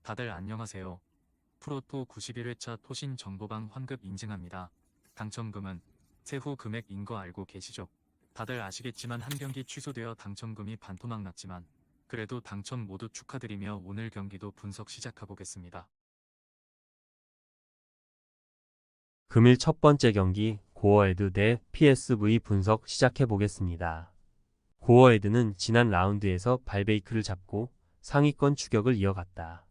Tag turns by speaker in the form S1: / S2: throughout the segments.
S1: 다들 안녕하세요. 프로토 91회차 토신 정보방 환급 인증합니다. 당첨금은 세후 금액인 거 알고 계시죠? 다들 아시겠지만 한 경기 취소되어 당첨금이 반토막 났지만 그래도 당첨 모두 축하드리며 오늘 경기도 분석 시작해보겠습니다.
S2: 금일 첫 번째 경기 고어헤드 대 PSV 분석 시작해보겠습니다. 고어헤드는 지난 라운드에서 발베이크를 잡고 상위권 추격을 이어갔다.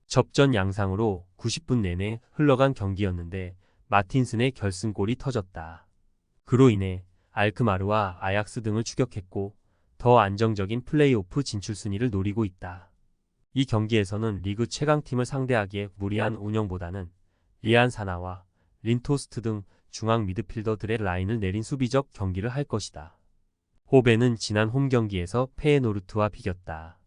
S2: 접전 양상으로 90분 내내 흘러간 경기였는데 마틴슨의 결승골이 터졌다. 그로 인해 알크마르와 아약스 등을 추격했고 더 안정적인 플레이오프 진출 순위를 노리고 있다. 이 경기에서는 리그 최강팀을 상대하기에 무리한 운영보다는 리안 사나와 린토스트 등 중앙 미드필더들의 라인을 내린 수비적 경기를 할 것이다. 호벤은 지난 홈 경기에서 페에노르트와 비겼다.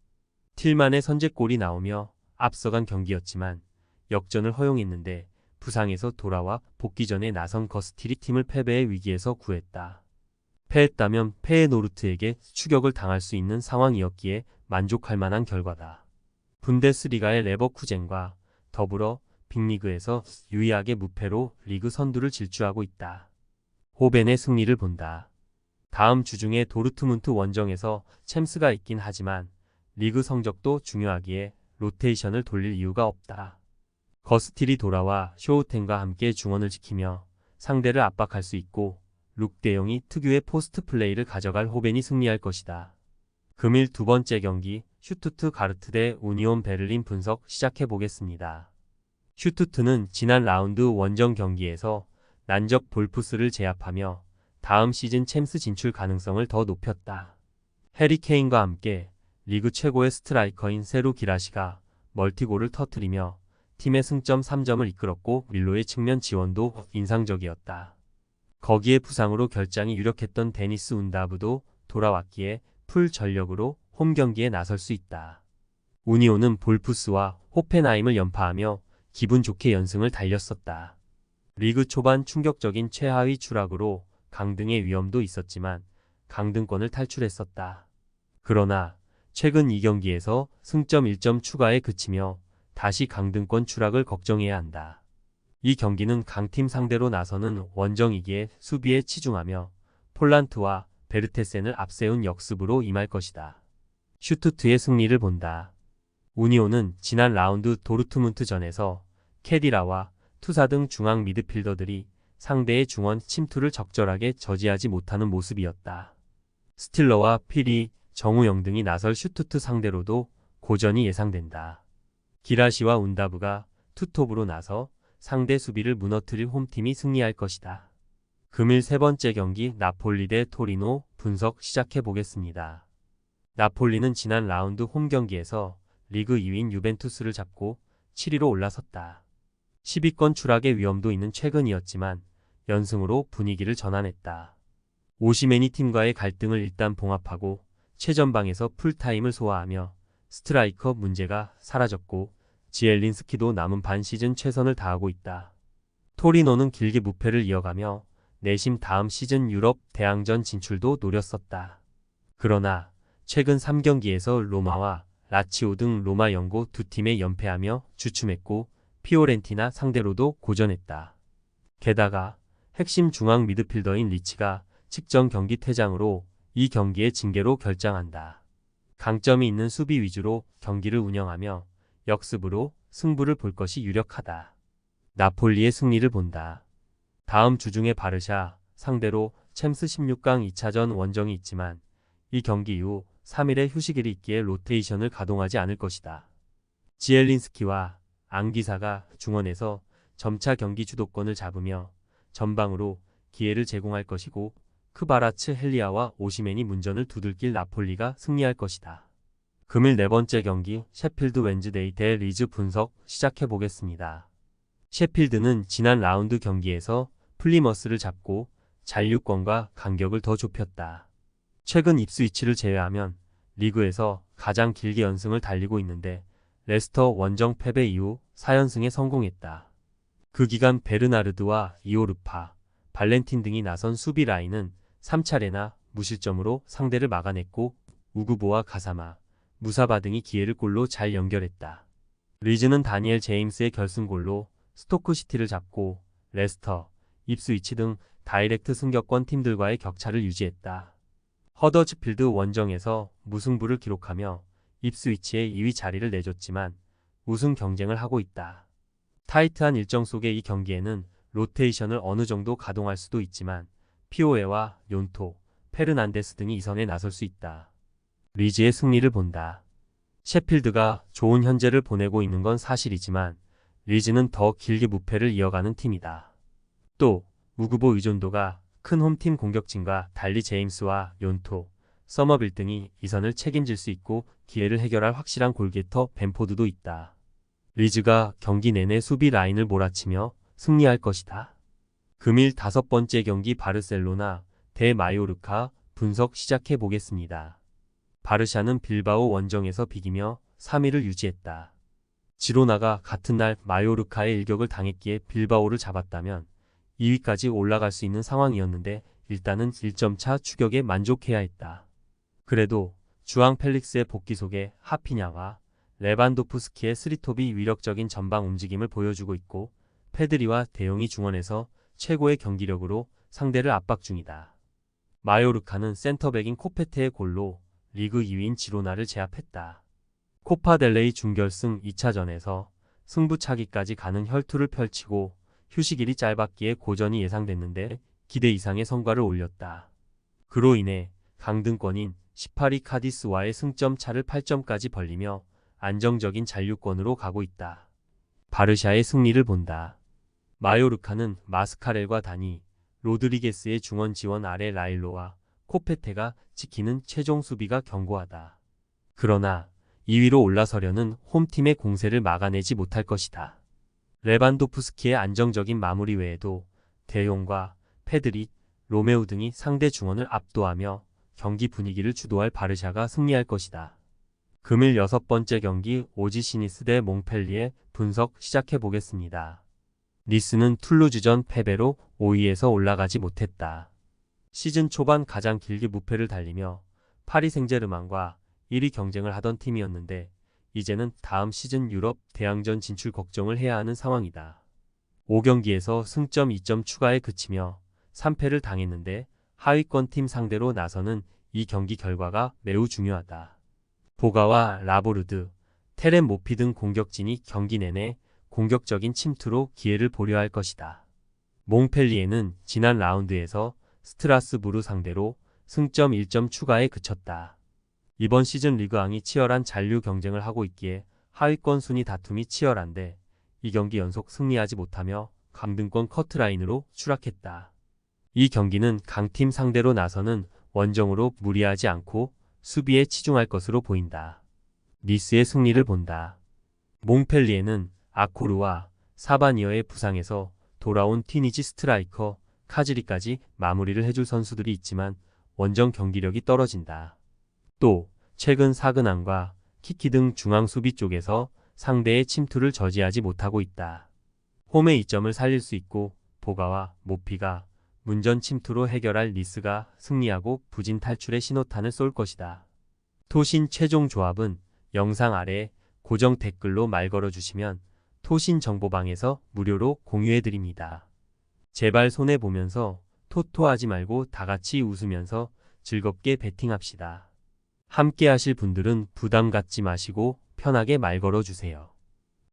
S2: 틸만의 선제골이 나오며 앞서간 경기였지만 역전을 허용했는데 부상에서 돌아와 복귀 전에 나선 거스틸이 팀을 패배의 위기에서 구했다. 패했다면 페에노르트에게 추격을 당할 수 있는 상황이었기에 만족할 만한 결과다. 분데스리가의 레버쿠젠과 더불어 빅리그에서 유의하게 무패로 리그 선두를 질주하고 있다. 호벤의 승리를 본다. 다음 주 중에 도르트문트 원정에서 챔스가 있긴 하지만 리그 성적도 중요하기에 로테이션을 돌릴 이유가 없다. 거스틸이 돌아와 쇼우텐과 함께 중원을 지키며 상대를 압박할 수 있고 룩대용이 특유의 포스트 플레이를 가져갈 호벤이 승리할 것이다. 금일 두 번째 경기 슈투트가르트 대 우니온 베를린 분석 시작해보겠습니다. 슈투트는 지난 라운드 원정 경기에서 난적 볼프스를 제압하며 다음 시즌 챔스 진출 가능성을 더 높였다. 해리 케인과 함께 리그 최고의 스트라이커인 세루 기라시가 멀티골을 터뜨리며 팀의 승점 3점을 이끌었고 밀로의 측면 지원도 인상적이었다. 거기에 부상으로 결장이 유력했던 데니스 운다브도 돌아왔기에 풀 전력으로 홈 경기에 나설 수 있다. 우니온은 볼프스와 호펜하임을 연파하며 기분 좋게 연승을 달렸었다. 리그 초반 충격적인 최하위 추락으로 강등의 위험도 있었지만 강등권을 탈출했었다. 그러나 최근 2경기에서 승점 1점 추가에 그치며 다시 강등권 추락을 걱정해야 한다. 이 경기는 강팀 상대로 나서는 원정이기에 수비에 치중하며 폴란트와 베르테센을 앞세운 역습으로 임할 것이다. 슈투트의 승리를 본다. 우니온은 지난 라운드 도르트문트전에서 케디라와 투사 등 중앙 미드필더들이 상대의 중원 침투를 적절하게 저지하지 못하는 모습이었다. 스틸러와 피리, 정우영 등이 나설 슈투트 상대로도 고전이 예상된다. 기라시와 운다브가 투톱으로 나서 상대 수비를 무너뜨릴 홈팀이 승리할 것이다. 금일 세 번째 경기 나폴리 대 토리노 분석 시작해보겠습니다. 나폴리는 지난 라운드 홈 경기에서 리그 2위인 유벤투스를 잡고 7위로 올라섰다. 10위권 추락의 위험도 있는 최근이었지만 연승으로 분위기를 전환했다. 오시메니 팀과의 갈등을 일단 봉합하고 최전방에서 풀타임을 소화하며 스트라이커 문제가 사라졌고 지엘린스키도 남은 반 시즌 최선을 다하고 있다. 토리노는 길게 무패를 이어가며 내심 다음 시즌 유럽 대항전 진출도 노렸었다. 그러나 최근 3경기에서 로마와 라치오 등 로마 연고 두 팀에 연패하며 주춤했고 피오렌티나 상대로도 고전했다. 게다가 핵심 중앙 미드필더인 리치가 직전 경기 퇴장으로 이 경기의 징계로 결장한다. 강점이 있는 수비 위주로 경기를 운영하며 역습으로 승부를 볼 것이 유력하다. 나폴리의 승리를 본다. 다음 주 중에 바르샤 상대로 챔스 16강 2차전 원정이 있지만 이 경기 이후 3일의 휴식일이 있기에 로테이션을 가동하지 않을 것이다. 지엘린스키와 앙기사가 중원에서 점차 경기 주도권을 잡으며 전방으로 기회를 제공할 것이고 크바라츠 헬리아와 오시멘이 문전을 두들길 나폴리가 승리할 것이다. 금일 네 번째 경기 셰필드 웬즈데이 대 리즈 분석 시작해보겠습니다. 셰필드는 지난 라운드 경기에서 플리머스를 잡고 잔류권과 간격을 더 좁혔다. 최근 입스위치를 제외하면 리그에서 가장 길게 연승을 달리고 있는데 레스터 원정 패배 이후 4연승에 성공했다. 그 기간 베르나르드와 이오르파, 발렌틴 등이 나선 수비 라인은 3차례나 무실점으로 상대를 막아냈고 우구보와 가사마, 무사바 등이 기회를 골로 잘 연결했다. 리즈는 다니엘 제임스의 결승골로 스토크시티를 잡고 레스터, 입스위치 등 다이렉트 승격권 팀들과의 격차를 유지했다. 허더즈필드 원정에서 무승부를 기록하며 입스위치에 2위 자리를 내줬지만 우승 경쟁을 하고 있다. 타이트한 일정 속의 이 경기에는 로테이션을 어느 정도 가동할 수도 있지만 피오에와 욘토, 페르난데스 등이 2선에 나설 수 있다. 리즈의 승리를 본다. 셰필드가 좋은 현재를 보내고 있는 건 사실이지만 리즈는 더 길게 무패를 이어가는 팀이다. 또 무구보 의존도가 큰 홈팀 공격진과 달리 제임스와 욘토, 서머빌 등이 2선을 책임질 수 있고 기회를 해결할 확실한 골게터 벤포드도 있다. 리즈가 경기 내내 수비 라인을 몰아치며 승리할 것이다. 금일 5번째 경기 바르셀로나 대 마요르카 분석 시작해 보겠습니다. 바르샤는 빌바오 원정에서 비기며 3위를 유지했다. 지로나가 같은 날 마요르카의 일격을 당했기에 빌바오를 잡았다면 2위까지 올라갈 수 있는 상황이었는데 일단은 1점 차 추격에 만족해야 했다. 그래도 주앙 펠릭스의 복귀 속에 하피냐와 레반도프스키의 스리톱이 위력적인 전방 움직임을 보여주고 있고 페드리와 대용이 중원에서 최고의 경기력으로 상대를 압박 중이다. 마요르카는 센터백인 코페테의 골로 리그 2위인 지로나를 제압했다. 코파델레이 준결승 2차전에서 승부차기까지 가는 혈투를 펼치고 휴식일이 짧았기에 고전이 예상됐는데 기대 이상의 성과를 올렸다. 그로 인해 강등권인 18위 카디스와의 승점 차를 8점까지 벌리며 안정적인 잔류권으로 가고 있다. 바르샤의 승리를 본다. 마요르카는 마스카렐과 다니, 로드리게스의 중원 지원 아래 라일로와 코페테가 지키는 최종 수비가 견고하다. 그러나 2위로 올라서려는 홈팀의 공세를 막아내지 못할 것이다. 레반도프스키의 안정적인 마무리 외에도 대용과 페드리, 로메우 등이 상대 중원을 압도하며 경기 분위기를 주도할 바르샤가 승리할 것이다. 금일 6번째 경기 오지시니스 대 몽펠리에 분석 시작해 보겠습니다. 니스는 툴루즈전 패배로 5위에서 올라가지 못했다. 시즌 초반 가장 길게 무패를 달리며 파리 생제르맹과 1위 경쟁을 하던 팀이었는데 이제는 다음 시즌 유럽 대항전 진출 걱정을 해야 하는 상황이다. 5경기에서 승점 2점 추가에 그치며 3패를 당했는데 하위권 팀 상대로 나서는 이 경기 결과가 매우 중요하다. 보가와 라보르드, 테렌 모피 등 공격진이 경기 내내 공격적인 침투로 기회를 보려 할 것이다. 몽펠리에는 지난 라운드에서 스트라스부르 상대로 승점 1점 추가에 그쳤다. 이번 시즌 리그왕이 치열한 잔류 경쟁을 하고 있기에 하위권 순위 다툼이 치열한데 이 경기 연속 승리하지 못하며 강등권 커트라인으로 추락했다. 이 경기는 강팀 상대로 나서는 원정으로 무리하지 않고 수비에 치중할 것으로 보인다. 니스의 승리를 본다. 몽펠리에는 아코르와 사바니어의 부상에서 돌아온 티니지 스트라이커 카즈리까지 마무리를 해줄 선수들이 있지만 원정 경기력이 떨어진다. 또 최근 사그난과 키키 등 중앙 수비 쪽에서 상대의 침투를 저지하지 못하고 있다. 홈의 이점을 살릴 수 있고 보가와 모피가 문전 침투로 해결할 니스가 승리하고 부진 탈출의 신호탄을 쏠 것이다. 토신 최종 조합은 영상 아래 고정 댓글로 말 걸어주시면 토신 정보방에서 무료로 공유해드립니다. 제발 손해보면서 토토하지 말고 다같이 웃으면서 즐겁게 베팅합시다. 함께 하실 분들은 부담 갖지 마시고 편하게 말 걸어주세요.